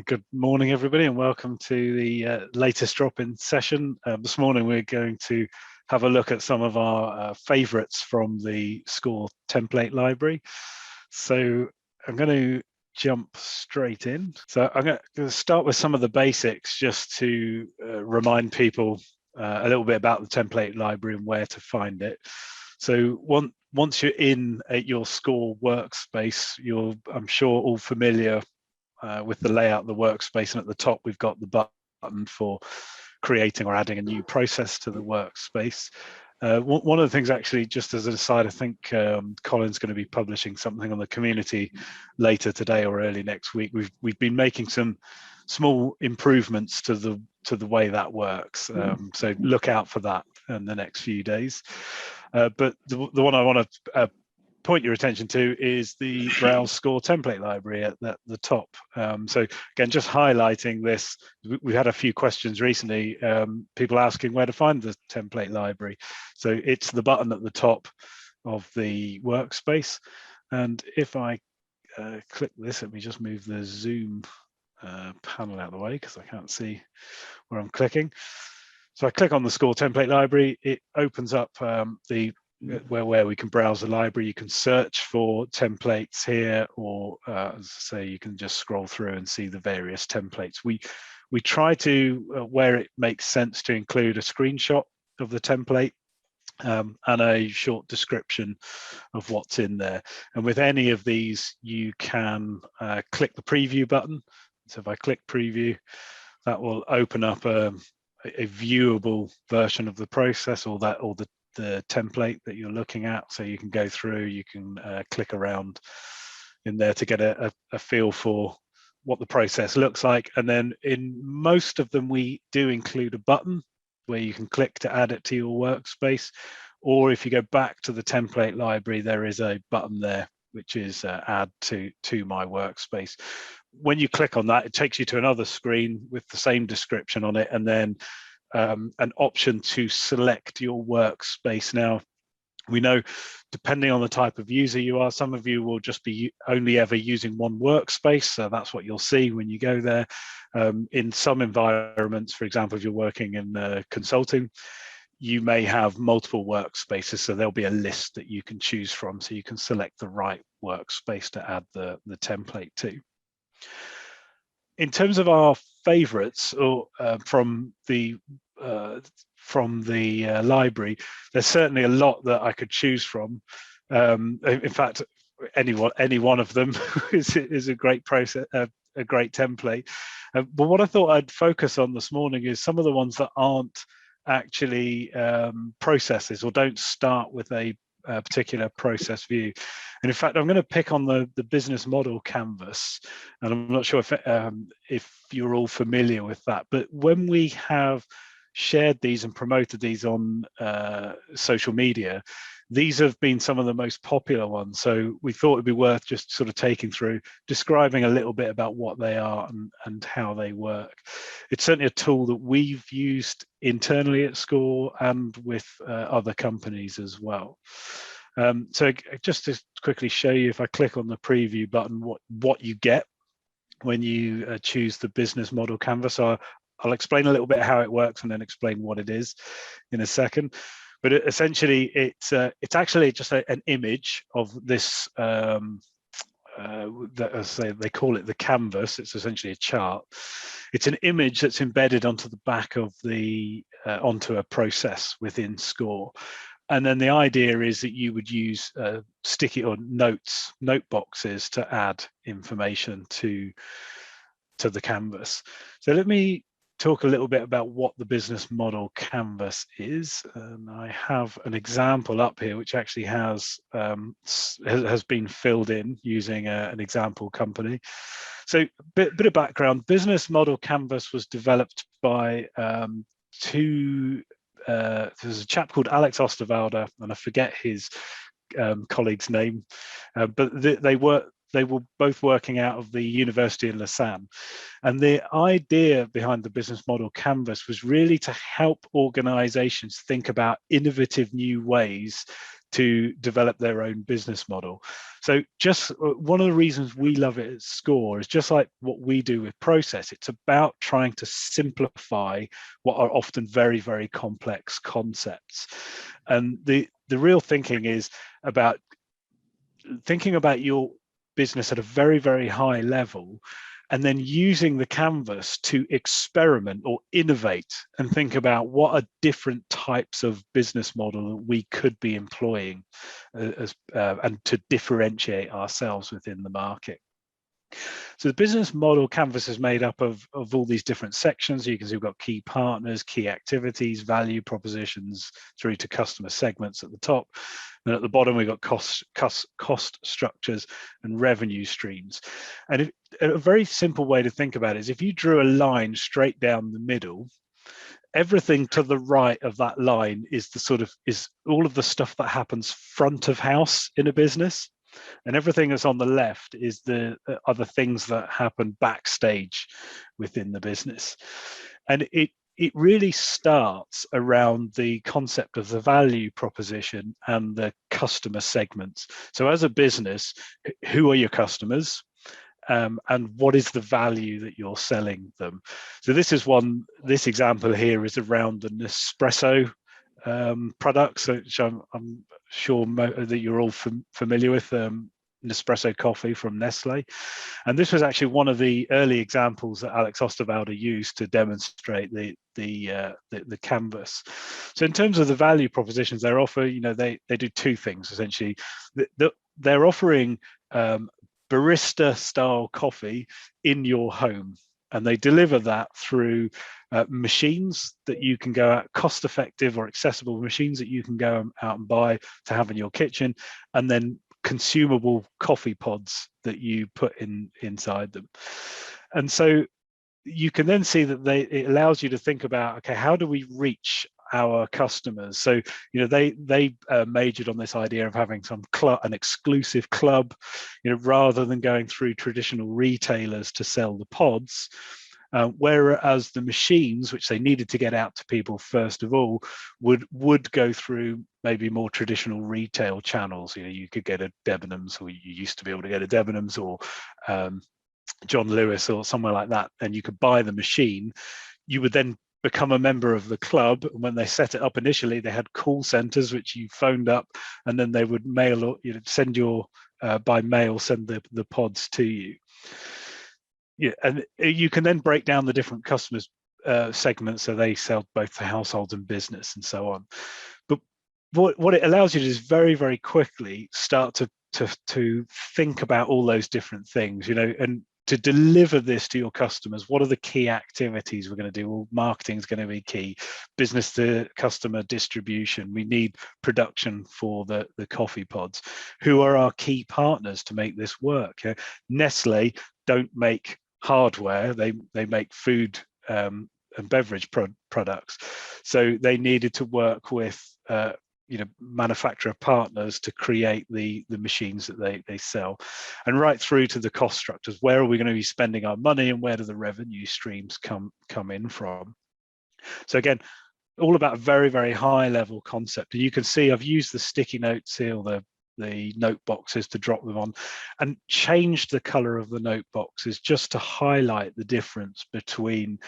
Good morning, everybody, and welcome to the latest drop-in session. This morning, we're going to have a look at some of our favorites from the Skore template library. So I'm going to jump straight in. So I'm going to start with some of the basics just to remind people a little bit about the template library and where to find it. So once you're in at your Skore workspace, you're, I'm sure, all familiar with the layout of the workspace, and at the top we've got the button for creating or adding a new process to the workspace. One of the things, actually, just as an aside, I think Colin's going to be publishing something on the community later today or early next week. We've been making some small improvements to the way that works, so look out for that in the next few days. But the one I want to point your attention to is the Browse Skore template library at the top. So again, just highlighting this, we've had a few questions recently, people asking where to find the template library. So it's the button at the top of the workspace. And if I click this, let me just move the Zoom panel out of the way because I can't see where I'm clicking. So I click on the Skore template library, it opens up where we can browse the library. You can search for templates here, or as I say, you can just scroll through and see the various templates. We try to, where it makes sense, to include a screenshot of the template and a short description of what's in there. And with any of these, you can click the preview button. So if I click preview, that will open up a viewable version of the process, or the template that you're looking at. So you can go through, you can click around in there to get a feel for what the process looks like. And then in most of them, we do include a button where you can click to add it to your workspace. Or if you go back to the template library, there is a button there, which is add to my workspace. When you click on that, it takes you to another screen with the same description on it, and then an option to select your workspace. Now, we know, depending on the type of user you are, some of you will just be only ever using one workspace, so that's what you'll see when you go there. In some environments, for example, if you're working in consulting, you may have multiple workspaces, so there'll be a list that you can choose from, so you can select the right workspace to add the template to. In terms of our favorites, or from the library, there's certainly a lot that I could choose from. In fact, any one of them is a great process, a great template. But what I thought I'd focus on this morning is some of the ones that aren't actually processes, or don't start with a particular process view. And in fact, I'm going to pick on the business model canvas, and I'm not sure if you're all familiar with that, but when we have shared these and promoted these on social media, these have been some of the most popular ones. So we thought it'd be worth just sort of taking through, describing a little bit about what they are and how they work. It's certainly a tool that we've used internally at Skore and with other companies as well. So just to quickly show you, if I click on the preview button, what you get when you choose the business model canvas. I'll explain a little bit how it works and then explain what it is in a second. But essentially, it's actually just an image of this. As they call it, the canvas. It's essentially a chart. It's an image that's embedded onto the back of onto a process within Skore. And then the idea is that you would use sticky or note boxes to add information to the canvas. So let me talk a little bit about what the business model canvas is. And I have an example up here which actually has been filled in using an example company. So bit of background: business model canvas was developed by there's a chap called Alex Osterwalder, and I forget his colleague's name, but they were both working out of the University in Lausanne. And the idea behind the business model canvas was really to help organizations think about innovative new ways to develop their own business model. So just one of the reasons we love it at Skore is just like what we do with process. It's about trying to simplify what are often very, very complex concepts. And the real thinking is about thinking about your business at a very, very high level, and then using the canvas to experiment or innovate and think about what are different types of business model that we could be employing and to differentiate ourselves within the market. So the business model canvas is made up of all these different sections. You can see we've got key partners, key activities, value propositions, through to customer segments at the top. And at the bottom, we've got cost structures and revenue streams. And a very simple way to think about it is if you drew a line straight down the middle, everything to the right of that line is all of the stuff that happens front of house in a business. And everything that's on the left is the other things that happen backstage within the business. And it really starts around the concept of the value proposition and the customer segments. So as a business, who are your customers? And what is the value that you're selling them? So this example here is around an espresso products, which I'm sure that you're all familiar with, Nespresso coffee from Nestle. And this was actually one of the early examples that Alex Osterwalder used to demonstrate the canvas. So in terms of the value propositions they offer, they do two things essentially. They're offering barista style coffee in your home, and they deliver that through machines that you can go out, cost effective or accessible machines that you can go out and buy to have in your kitchen, and then consumable coffee pods that you put inside them. And so you can then see that it allows you to think about, okay, how do we reach our customers? So they majored on this idea of having an exclusive club, rather than going through traditional retailers to sell the pods. Whereas the machines, which they needed to get out to people first of all, would go through maybe more traditional retail channels. You could get a Debenhams, or you used to be able to get a Debenhams or John Lewis or somewhere like that, and you could buy the machine. You would then become a member of the club. And when they set it up initially, they had call centers which you phoned up, and then they would mail or send by mail send the pods to you. Yeah, and you can then break down the different customers segments, so they sell both to households and business and so on. But what it allows you to do is very, very quickly start to think about all those different things, and to deliver this to your customers. What are the key activities we're going to do? Well, marketing is going to be key. Business to customer distribution. We need production for the coffee pods. Who are our key partners to make this work? Nestle don't make hardware, they make food and beverage products, so they needed to work with manufacturer partners to create the machines that they sell, and right through to the cost structures. Where are we going to be spending our money, and where do the revenue streams come in from? So again, all about a very, very high level concept. And you can see I've used the sticky notes here, or the note boxes, to drop them on, and change the color of the note boxes just to highlight the difference between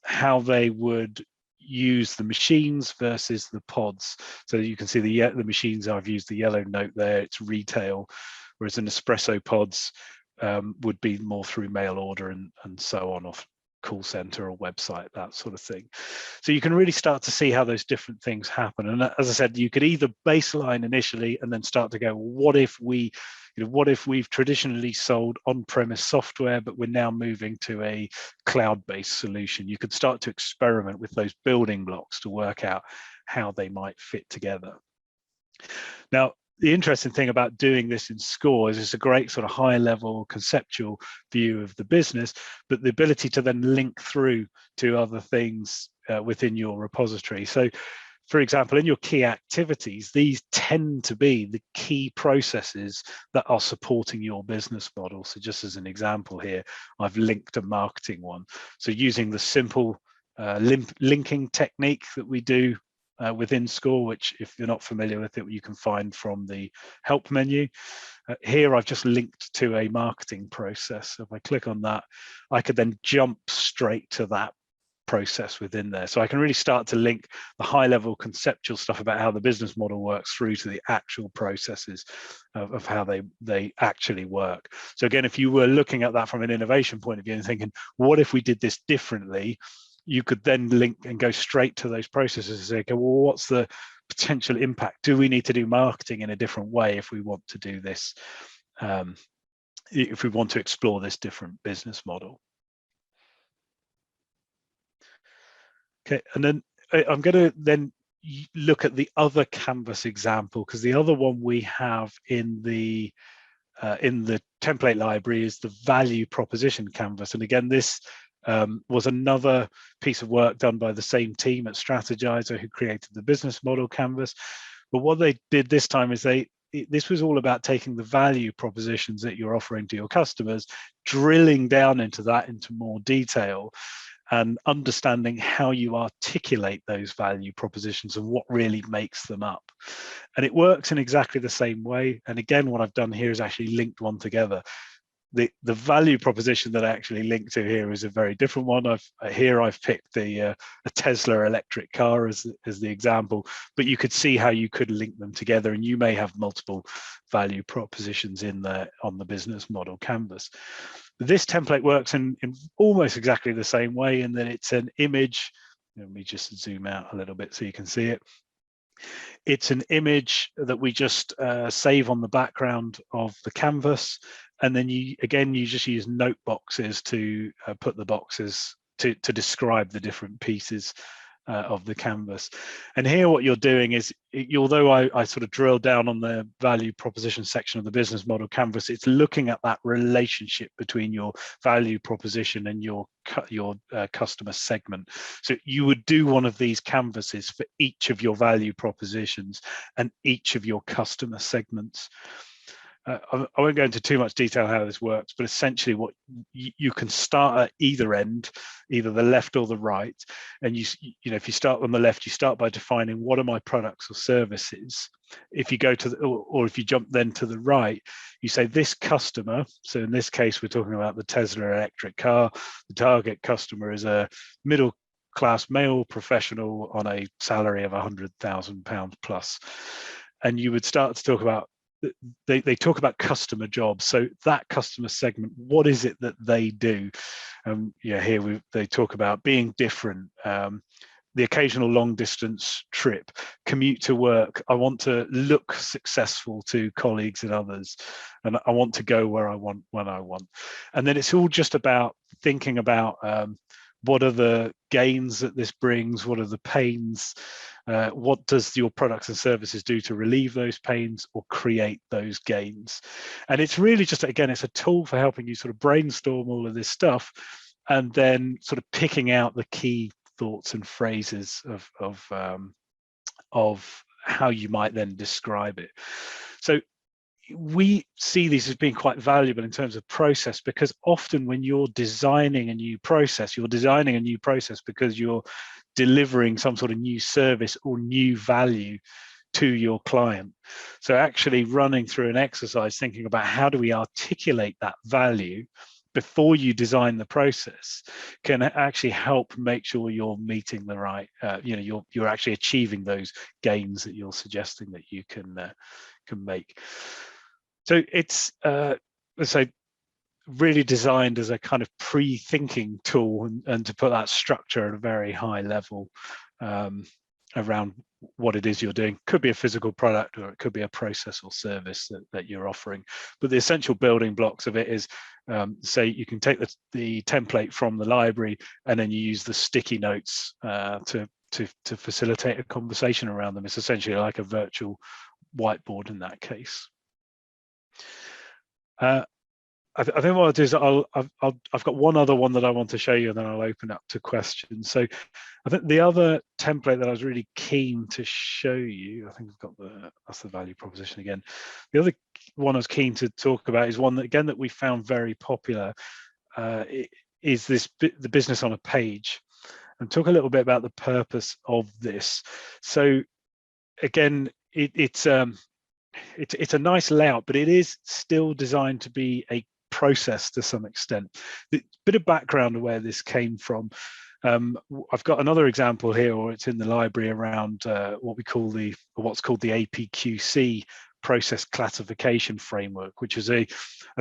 how they would use the machines versus the pods. So you can see the machines, I've used the yellow note there, it's retail, whereas an espresso pods would be more through mail order and so on, off call center or website, that sort of thing. So you can really start to see how those different things happen. And as I said, you could either baseline initially and then start to go, what if we've traditionally sold on-premise software, but we're now moving to a cloud-based solution? You could start to experiment with those building blocks to work out how they might fit together. Now, the interesting thing about doing this in Skore is it's a great sort of high level conceptual view of the business, but the ability to then link through to other things within your repository. So for example, in your key activities, these tend to be the key processes that are supporting your business model. So just as an example here, I've linked a marketing one. So using the simple linking technique that we do within Skore, which if you're not familiar with it, you can find from the help menu. Here I've just linked to a marketing process. So if I click on that, I could then jump straight to that process within there. So I can really start to link the high level conceptual stuff about how the business model works through to the actual processes of how they actually work. So again, if you were looking at that from an innovation point of view and thinking, what if we did this differently? You could then link and go straight to those processes and say, okay, well, what's the potential impact? Do we need to do marketing in a different way if we want to do this? If we want to explore this different business model. Okay, and then I'm going to then look at the other canvas example, because the other one we have in the template library is the value proposition canvas. And again, this was another piece of work done by the same team at Strategizer who created the business model canvas. But what they did this time is this was all about taking the value propositions that you're offering to your customers, drilling down into that into more detail, and understanding how you articulate those value propositions and what really makes them up. And it works in exactly the same way. And again, what I've done here is actually linked one together. The value proposition that I actually link to here is a very different one. I've picked a Tesla electric car as the example, but you could see how you could link them together, and you may have multiple value propositions on the business model canvas. This template works in almost exactly the same way, in that it's an image. Let me just zoom out a little bit so you can see it. It's an image that we just save on the background of the canvas, and then you just use note boxes to put the boxes to describe the different pieces of the canvas. And here what you're doing is, although I sort of drill down on the value proposition section of the business model canvas, it's looking at that relationship between your value proposition and your customer segment. So you would do one of these canvases for each of your value propositions and each of your customer segments. I won't go into too much detail how this works, but essentially what you can start at either end, either the left or the right. And you know, if you start on the left, you start by defining what are my products or services. If you go to or if you jump then to the right, you say this customer. So in this case, we're talking about the Tesla electric car. The target customer is a middle class male professional on a salary of £100,000 plus. And you would start to talk about, they talk about customer jobs. So that customer segment, what is it that they do? Here they talk about being different, the occasional long distance trip, commute to work. I want to look successful to colleagues and others, and I want to go where I want, when I want. And then it's all just about thinking about what are the gains that this brings? What are the pains? What does your products and services do to relieve those pains or create those gains? And it's really just, again, it's a tool for helping you sort of brainstorm all of this stuff, and then sort of picking out the key thoughts and phrases of how you might then describe it. So we see these as being quite valuable in terms of process, because often when you're designing a new process, because you're delivering some sort of new service or new value to your client. So actually running through an exercise thinking about how do we articulate that value before you design the process can actually help make sure you're meeting the right, you're actually achieving those gains that you're suggesting that you can make. So it's really designed as a kind of pre-thinking tool, and to put that structure at a very high level around what it is you're doing. Could be a physical product, or it could be a process or service that you're offering. But the essential building blocks of it is, say you can take the template from the library, and then you use the sticky notes to facilitate a conversation around them. It's essentially like a virtual whiteboard in that case. I think what I'll do is I've got one other one that I want to show you, and then I'll open up to questions. So I think the other template that I was really keen to show you, I think I've got that's the value proposition again. The other one I was keen to talk about is one that, again, that we found very popular, is the business on a page. and talk a little bit about the purpose of this. So again, it's a nice layout, but it is still designed to be a process to some extent. The bit of background of where this came from. I've got another example here, or it's in the library, around what's called the APQC process classification framework, which is a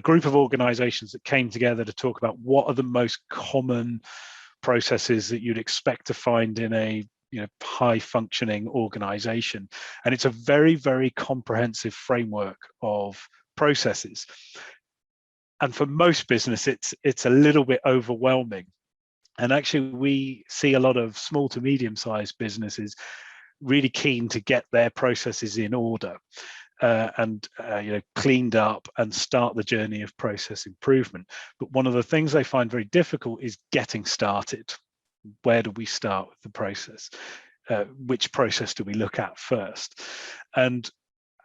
group of organizations that came together to talk about what are the most common processes that you'd expect to find in a high functioning organization. And it's a very, very comprehensive framework of processes. And for most business, it's a little bit overwhelming. And actually, we see a lot of small to medium-sized businesses really keen to get their processes in order and cleaned up and start the journey of process improvement. But one of the things they find very difficult is getting started. Where do we start with the process? Which process do we look at first? And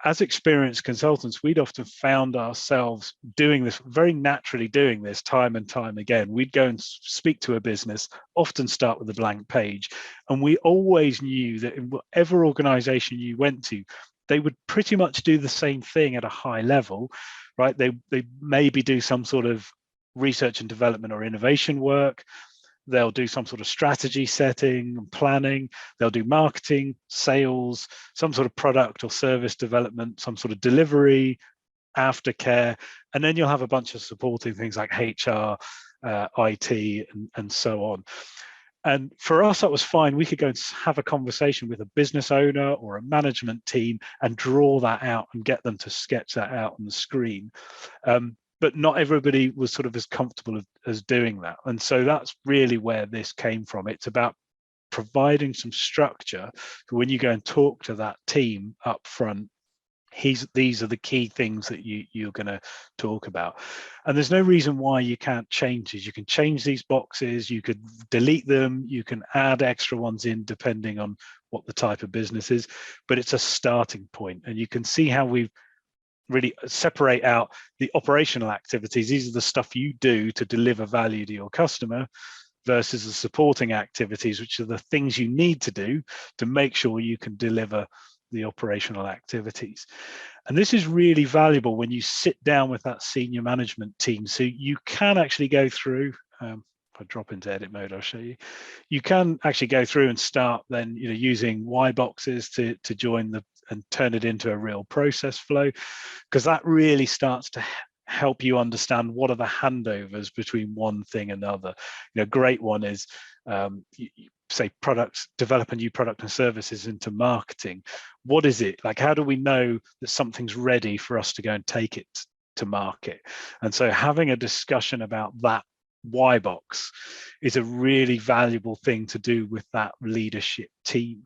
as experienced consultants, we'd often found ourselves doing this, very naturally doing this time and time again. We'd go and speak to a business, often start with a blank page, and we always knew that in whatever organization you went to, they would pretty much do the same thing at a high level, right? They maybe do some sort of research and development or innovation work. They'll do some sort of strategy setting and planning. They'll do marketing, sales, some sort of product or service development, some sort of delivery, aftercare, and then you'll have a bunch of supporting things like HR, IT, and so on. And for us, that was fine. We could go and have a conversation with a business owner or a management team and draw that out and get them to sketch that out on the screen. But not everybody was sort of as comfortable as doing that. And so that's really where this came from. It's about providing some structure for when you go and talk to that team up front. These are the key things that you're going to talk about. And there's no reason why you can't change these. You can change these boxes, you could delete them, you can add extra ones in depending on what the type of business is, but it's a starting point. And you can see how we've really separate out the operational activities. These are the stuff you do to deliver value to your customer, versus the supporting activities, which are the things you need to do to make sure you can deliver the operational activities. And this is really valuable when you sit down with that senior management team. So you can actually go through, if I drop into edit mode, I'll show you. You can actually go through and start then using Y boxes to join and turn it into a real process flow, because that really starts to help you understand what are the handovers between one thing and another. Great one is say products, develop a new product and services into marketing. What is it like? How do we know that something's ready for us to go and take it to market? And so having a discussion about that Y box is a really valuable thing to do with that leadership team.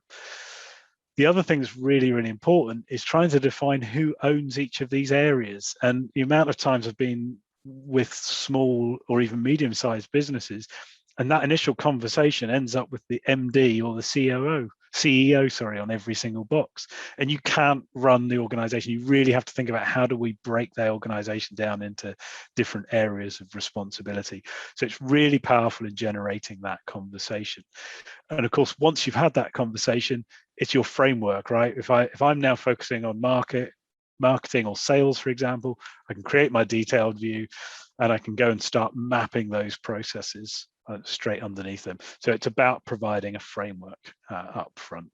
The other thing that's really, really important is trying to define who owns each of these areas. And the amount of times I've been with small or even medium-sized businesses, and that initial conversation ends up with the MD or the CEO, on every single box. And you can't run the organization. You really have to think about how do we break their organization down into different areas of responsibility. So it's really powerful in generating that conversation. And of course, once you've had that conversation, it's your framework, right? If I'm now focusing on marketing or sales, for example, I can create my detailed view and I can go and start mapping those processes straight underneath them. So it's about providing a framework up front.